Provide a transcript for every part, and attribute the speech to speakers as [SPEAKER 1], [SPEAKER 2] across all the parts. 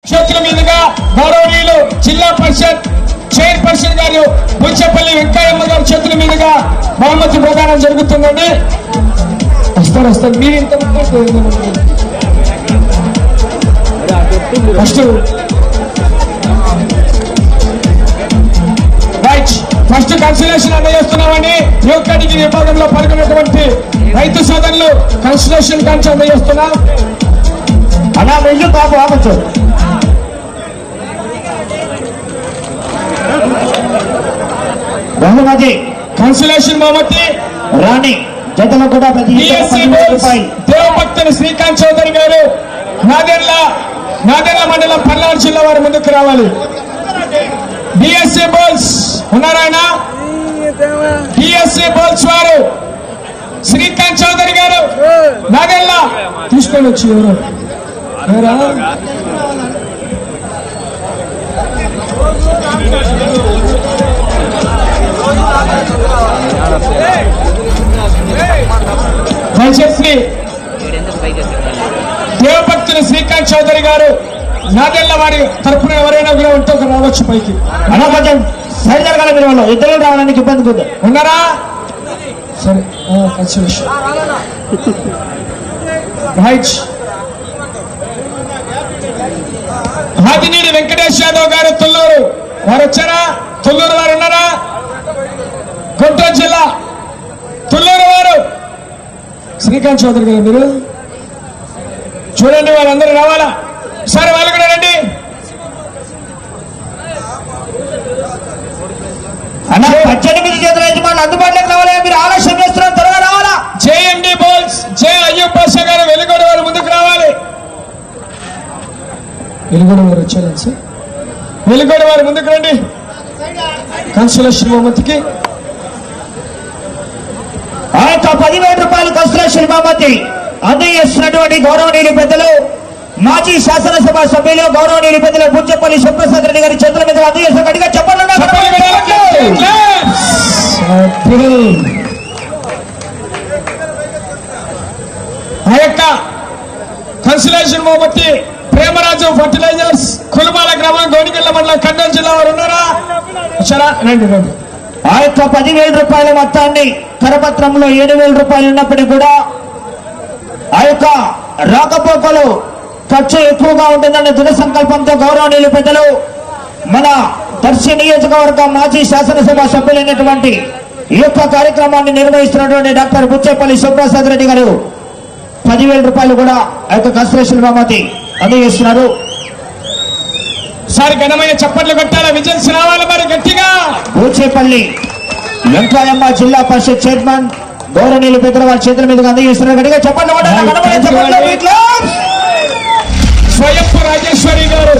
[SPEAKER 1] చేతుల మీదుగా గౌరవనీయులు జిల్లా పరిషత్ చైర్పర్సన్ గారు బుచ్చపల్లి వెంకయ్యమ్మ గారి చేతుల మీదుగా బహుమతి ప్రదానం జరుగుతుందండి. వస్తారు మీరు ఇంత ఫస్ట్ కన్సలేషన్ అందజేస్తున్నామని యువ కేటగిరీ విభాగంలో పాల్గొన్నటువంటి రైతు సోదరులు కన్సలేషన్ కాంచి అందజేస్తున్నాం.
[SPEAKER 2] అలా వెళ్ళు బాబు ఆపచ్చు. బహుమతి
[SPEAKER 1] కన్సలేషన్ బహుమతి
[SPEAKER 2] రాణి జతలో కూడా
[SPEAKER 1] దేవభక్తులు శ్రీకాంత్ చౌదరి గారు నాదెండ్ల మండలం పల్నాడు జిల్లా వారు ముందుకు రావాలి. బిఎస్సీ బోల్స్ ఉన్నారాయన బిఎస్సీ బోల్స్ వారు శ్రీకాంత్ చౌదరి గారు నాదెండ్ల తీసుకొని వచ్చి ఎవరు దయచేసి దేవభక్తులు శ్రీకాంత్ చౌదరి గారు నాదెళ్ల వారి తరఫున ఎవరైనా కూడా ఉంటే ఒక రావచ్చు పైకి.
[SPEAKER 2] అలా కొంచెం సైడ్ జరగాలి. మీరు వాళ్ళు ఇద్దరు రావడానికి ఇబ్బంది
[SPEAKER 1] ఉన్నారా? సరే ఆదినేని వెంకటేష్ యాదవ్ గారు తుల్లూరు వారు వచ్చారా? తుల్లూరు వారు ఉన్నారా? గుంటూరు జిల్లా తుల్లూరు వారు శ్రీకాంత్ చౌదరి గారు మీరు చూడండి, వాళ్ళందరూ రావాలా? సరే వాళ్ళు కూడా రండి.
[SPEAKER 2] అన్నా 18 చేతుల యజమానులు అందుబాటులోకి రావాలి. మీరు ఆలస్యం చేస్తున్నారు, త్వరగా రావాలా?
[SPEAKER 1] జేఎండి బోల్స్ జే అయ్యూబ్ పాషా గారు వెలుగోడు వారు ముందుకు రావాలి. వెలుగోడు వారు వచ్చారు సార్. వెలుగోడు వారు ముందుకు రండి. కన్సలేషన్ బహుమతికి
[SPEAKER 2] ఆ యొక్క 10,000 రూపాయలు కన్సలేషన్ బహుమతి అందజేస్తున్నటువంటి గౌరవనీయులు పెద్దలు మాజీ శాసనసభ సభ్యులు గౌరవనీయులు పెద్దలు బుచ్చపల్లి శివప్రసాద్ రెడ్డి గారి చేతుల మీద అందజేసిన గట్టిగా చెప్పండి.
[SPEAKER 1] ఆ యొక్క కన్సలేషన్ బహుమతి ప్రేమరాజు ఫర్టిలైజర్స్ కులుమాల గ్రామం గౌనిగల్ల మండలం కర్నూలు జిల్లా వారు ఉన్నారా? రండి రండి.
[SPEAKER 2] ఆ యొక్క 10,000 రూపాయల మొత్తాన్ని కరపత్రంలో 7,000 రూపాయలు ఉన్నప్పటికీ కూడా ఆ యొక్క రాకపోకలు ఖర్చు ఎక్కువగా ఉంటుందన్న దృఢ సంకల్పంతో గౌరవనీయులు పెద్దలు మన దర్శి నియోజకవర్గ మాజీ శాసనసభ సభ్యులైనటువంటి ఈ యొక్క కార్యక్రమాన్ని నిర్వహిస్తున్నటువంటి డాక్టర్ బుచ్చేపల్లి శివప్రసాద్ రెడ్డి గారు 10,000 రూపాయలు కూడా ఆ యొక్క కన్సలేషన్ బహుమతి అందజేస్తున్నారు.
[SPEAKER 1] సార్ ఘనమైన చప్పట్లు కొట్టాలా? విజయన్స్ రావాలి మరి గట్టిగా.
[SPEAKER 2] బూచేపల్లి వెంకయ్యమ్మ జిల్లా పరిషత్ చైర్మన్ గౌరవనీయులు పెద్దల వారి చేతుల మీదుగా అందజేస్తున్నారు. గట్టిగా చెప్పండి.
[SPEAKER 1] స్వయంపు రాజేశ్వరి గారు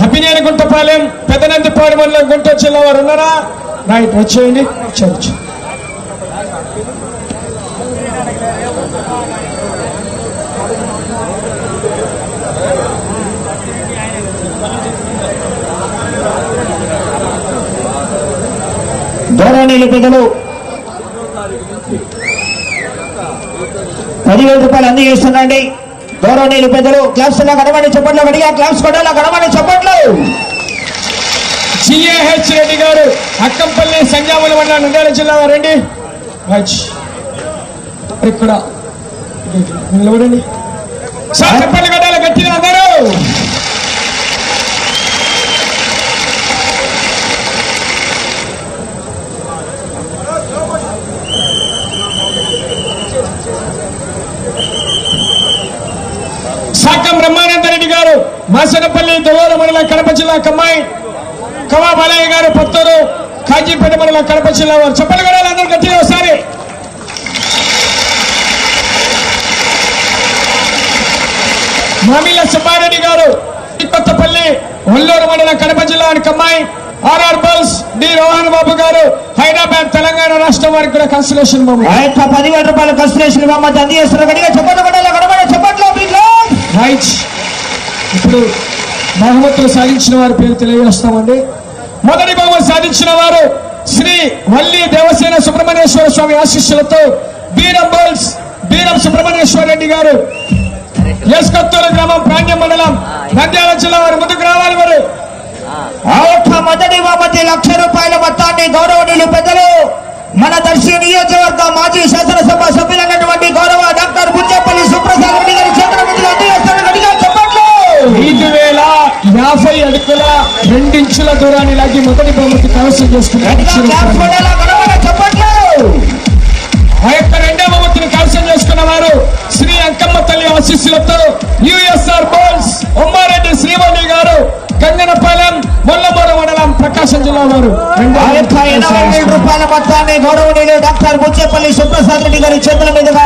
[SPEAKER 1] అభినేని గుంటపాలెం పెద్దనందిపాడు మండలం గుంటూరు జిల్లా వారు ఉన్నారా? రైట్ వచ్చేయండి. చర్చ్
[SPEAKER 2] గౌరవనీయులు పెద్దలు 10,000 రూపాయలు అందజేస్తున్నాండి. గౌరవనీయులు పెద్దలు క్లాప్స్ లా గడవని చెప్పట్లు గడిగా క్లాప్స్ కొట్టాలా గడవని చెప్పట్లు.
[SPEAKER 1] జిఏహెచ్ రెడ్డి గారు అక్కంపల్లి సంజామల మండలం నంద్యాల జిల్లా వారండి. ఇక్కడ నిలబడండి సార్. చెప్పండి కట్టాలి గట్టిగా అందరూ. సాకం బ్రహ్మానందరెడ్డి గారు మాసనపల్లి దొలూరు మండలం కడప జిల్లా కమ్మాయి కవా బాలయ్య గారు పత్తూరు కాజీపేట మండలం కడప జిల్లా వారు చెప్పలు కడాలి అందరూ గట్టిగా ఒకసారి. మామిళ్ళ సుబ్బారెడ్డి గారు కొత్తపల్లి ఒల్లూరు మండలం కడప జిల్లా కమ్మాయి ఆర్ఆర్ బోల్స్ డి రోహన్ బాబు గారు హైదరాబాద్ తెలంగాణ రాష్ట్రం వారికి కూడా కన్సలేషన్ బహుమతి.
[SPEAKER 2] ఆ యొక్క 10,000 రూపాయల కన్సలేషన్ బహుమతి అందజేస్తున్నారు. గట్టిగా చెప్పట్లు కొట్టాలా గడవని చెప్పట్లు.
[SPEAKER 1] రైట్. ఇప్పుడు బహుమతులు సాధించిన వారి పేరు తెలియజేస్తామండి. మొదటి బహుమతి సాధించిన వారు శ్రీ వల్లి దేవసేన సుబ్రహ్మణ్యేశ్వర స్వామి ఆశీస్సులతో బీరం బోల్స్ బీరం సుబ్రహ్మణ్యేశ్వర రెడ్డి గారు ఎస్కత్తూరు గ్రామం ప్రాంతం మండలం నంద్యాల జిల్లా వారి ముందుకు రావాలి మరి.
[SPEAKER 2] ఆ యొక్క మొదటి బహుమతి ₹1,00,000 మొత్తాన్ని గౌరవనీయులు పెద్దలు మన దర్శి నియోజకవర్గ మాజీ శాసనసభ సభ్యులైనటువంటి గౌరవ డాక్టర్ బుచ్చేపల్లి సుప్రసాద్ రెడ్డి గారి చేతుల మీదుగా అందివేస్తున్న గట్టిగా చెప్పట్లు.
[SPEAKER 1] 5,050 అడుగుల 2 ఇంచుల దూరాన్ని లాగి మొదటి బహుమతి కైవసం చేసుకున్నారు.
[SPEAKER 2] చెప్పట్లు.
[SPEAKER 1] ఆ యొక్క రెండవ బహుమతిని కైవసం చేసుకున్న వారు శ్రీ అంకమ్మ తల్లి ఆశీస్సులతో యుఎస్ఆర్ బోల్స్ ఉమ్మారెడ్డి శ్రీవల్లి గారు గంగనపాలెం మొల్లమూరు మండలం ప్రకాశం జిల్లా వారు.
[SPEAKER 2] ₹80,000 మొత్తాన్ని గౌరవనీయులు డాక్టర్ బుచ్చేపల్లి సుప్రసాద్ రెడ్డి గారి చేతుల మీదుగా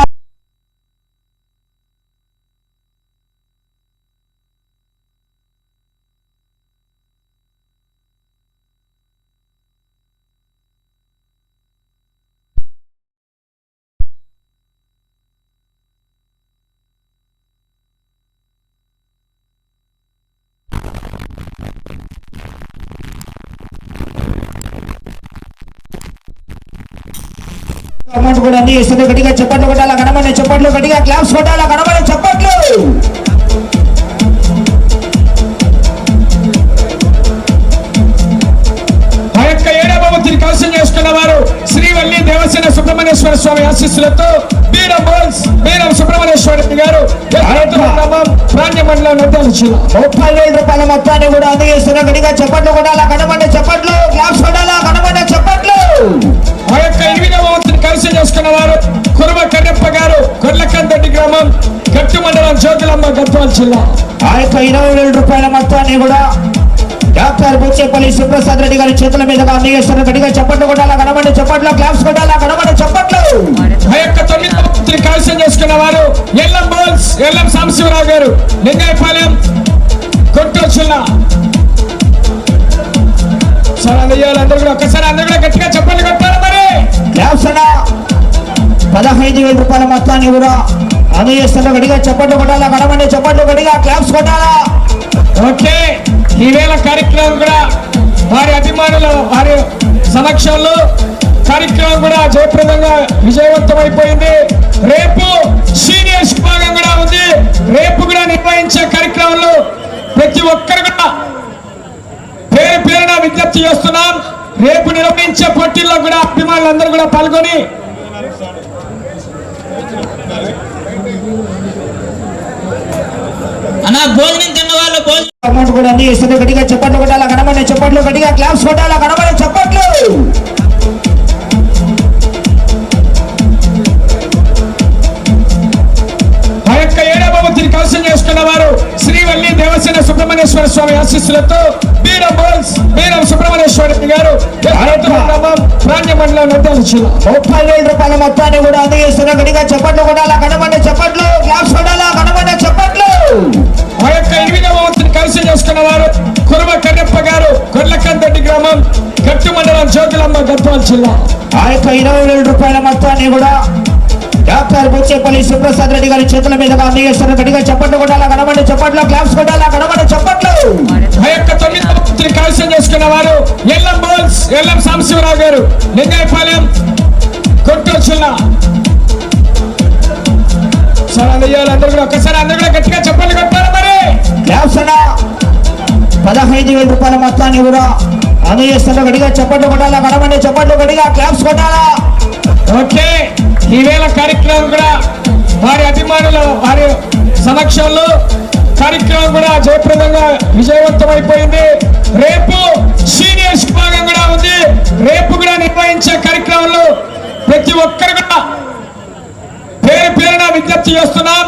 [SPEAKER 2] అమౌంట్ కూడా అన్ని ఇస్తుంది. గట్టిగా చెప్పట్లు కొట్టాలా కనబడే చెప్పట్లు, గట్టిగా క్లాప్స్ కొట్టాలా కనబడే చెప్పట్లు.
[SPEAKER 1] ఆ యొక్క ఏడవ బహుమతిని కైవసం చేసుకున్న వారు శ్రీవల్లి దేవసేన సుబ్రహ్మణ్యేశ్వర స్వామి ఆశీస్సులతో బీరం బోల్స్ బీరం సుబ్రహ్మణ్యేశ్వర రెడ్డి గారు గ్రామం ప్రాంతం మండలం నంద్యాల జిల్లా.
[SPEAKER 2] ₹30,000 మొత్తాన్ని కూడా అందజేస్తున్న. గట్టిగా చెప్పట్లు కొట్టాలా కనబడే చెప్పట్లు, క్లాప్స్ కొట్టాలా కనబడే చెప్పట్లు.
[SPEAKER 1] ఆ యొక్క 8వ బహుమతిని కైవసం చేసుకున్న వారు కురుమ కన్నప్ప గారు గొర్లకందటి గ్రామం గట్టు మండలం జోగులమ్మ గద్వాల జిల్లా.
[SPEAKER 2] ఆ యొక్క ₹20,000 మొత్తాన్ని కూడా డాక్టర్ బుచ్చేపల్లి సుప్రసాద్ రెడ్డి గారి చేతుల మీదుగా అందజేస్తున్న. గట్టిగా చెప్పట్లు కొట్టాలా కనబడే చెప్పట్లు, క్లాప్స్ కొట్టాలా కనబడే చెప్పట్లు.
[SPEAKER 1] ఆ యొక్క 9వ బహుమతిని కైవసం చేసుకున్న వారు ఎల్లం బోల్స్ ఎల్లం సాంబశివరావు గారు లింగాయపాలెం గుంటూరు జిల్లా. అందరూ కూడా ఒక్కసారి అందరూ కూడా గట్టిగా చెప్పండి కొట్టాలి మరి.
[SPEAKER 2] ₹15,000 మొత్తాన్ని కూడా అందజేస్తున్న. గట్టిగా చెప్పట్లు కొట్టాలా కనబడే చెప్పట్లు, గట్టిగా క్లాప్స్ కొట్టాలా.
[SPEAKER 1] ఓకే, ఈవేళ కార్యక్రమం కూడా వారి అభిమానుల వారి సమక్షంలో కార్యక్రమం కూడా జయప్రదంగా విజయవంతం అయిపోయింది. రేపు సీనియర్స్ విభాగం కూడా ఉంది. రేపు కూడా నిర్వహించే కార్యక్రమంలో ప్రతి ఒక్కరు కూడా పేరు పేరున విజ్ఞప్తి చేస్తున్నాం. రేపు నిర్వహించే పోటీల్లో కూడా అభిమానులందరూ కూడా పాల్గొని
[SPEAKER 3] భోజనం తిన్న వాళ్ళు
[SPEAKER 2] అమౌంట్ కూడా అన్ని ఇస్తుంది. గట్టిగా చెప్పట్లు కొట్టాలా కనబడే చెప్పట్లు, గట్టిగా క్లాప్స్ కొట్టాలా కనబడే చెప్పట్లు.
[SPEAKER 1] ఆ యొక్క 7వ బహుమతిని కైవసం చేసుకున్న వారు శ్రీవల్లి దేవసేన సుబ్రహ్మణ్యేశ్వర స్వామి ఆశీస్సులతో బీరం బోల్స్ బీరం సుబ్రహ్మణ్యేశ్వర రెడ్డి గారు గ్రామం ప్రాంతం మండలం నంద్యాల జిల్లా.
[SPEAKER 2] ₹30,000 మొత్తాన్ని కూడా అందజేస్తున్న. గట్టిగా చెప్పట్లు కొట్టాలా కనబడే చెప్పట్లు, క్లాప్స్ కొట్టాలా కనబడే చెప్పట్లు.
[SPEAKER 1] ఆ యొక్క 8వ బహుమతిని కైవసం చేసుకున్న వారు కురుమ కన్నప్ప గారు గొర్లకందటి గ్రామం గట్టు మండలం జోగులమ్మ గద్వాల జిల్లా.
[SPEAKER 2] ఆ యొక్క ₹20,000 మొత్తాన్ని కూడా డాక్టర్ బుచ్చేపల్లి సుప్రసాద్ రెడ్డి గారి చేతుల మీదుగా అందజేస్తున్న. గట్టిగా చెప్పట్లు కొట్టాలా కనబడే చెప్పట్లు, క్లాప్స్ కొట్టాలా కనబడే చెప్పట్లు.
[SPEAKER 1] ఆ యొక్క 9వ బహుమతిని కైవసం చేసుకున్న వారు ఎల్లం బోల్స్ ఎల్లం సాంబశివరావు గారు లింగాయపాలెం గుంటూరు జిల్లా. అందరూ కూడా ఒక్కసారి అందరూ కూడా గట్టిగా చెప్పండి కొట్టాలి మరి.
[SPEAKER 2] ₹15,000 మొత్తాన్ని కూడా అందజేస్తున్న. గట్టిగా చెప్పట్లు కొట్టాలా కనబడే చెప్పట్లు, గట్టిగా క్లాప్స్ కొట్టాలా.
[SPEAKER 1] ఓకే, ఈవేళ కార్యక్రమం కూడా వారి అభిమానుల వారి సమక్షంలో కార్యక్రమం కూడా జయప్రదంగా విజయవంతం అయిపోయింది. రేపు సీనియర్స్ విభాగం కూడా ఉంది. రేపు కూడా నిర్వహించే కార్యక్రమంలో ప్రతి ఒక్కరు కూడా పేరు పేరున విజ్ఞప్తి చేస్తున్నాం.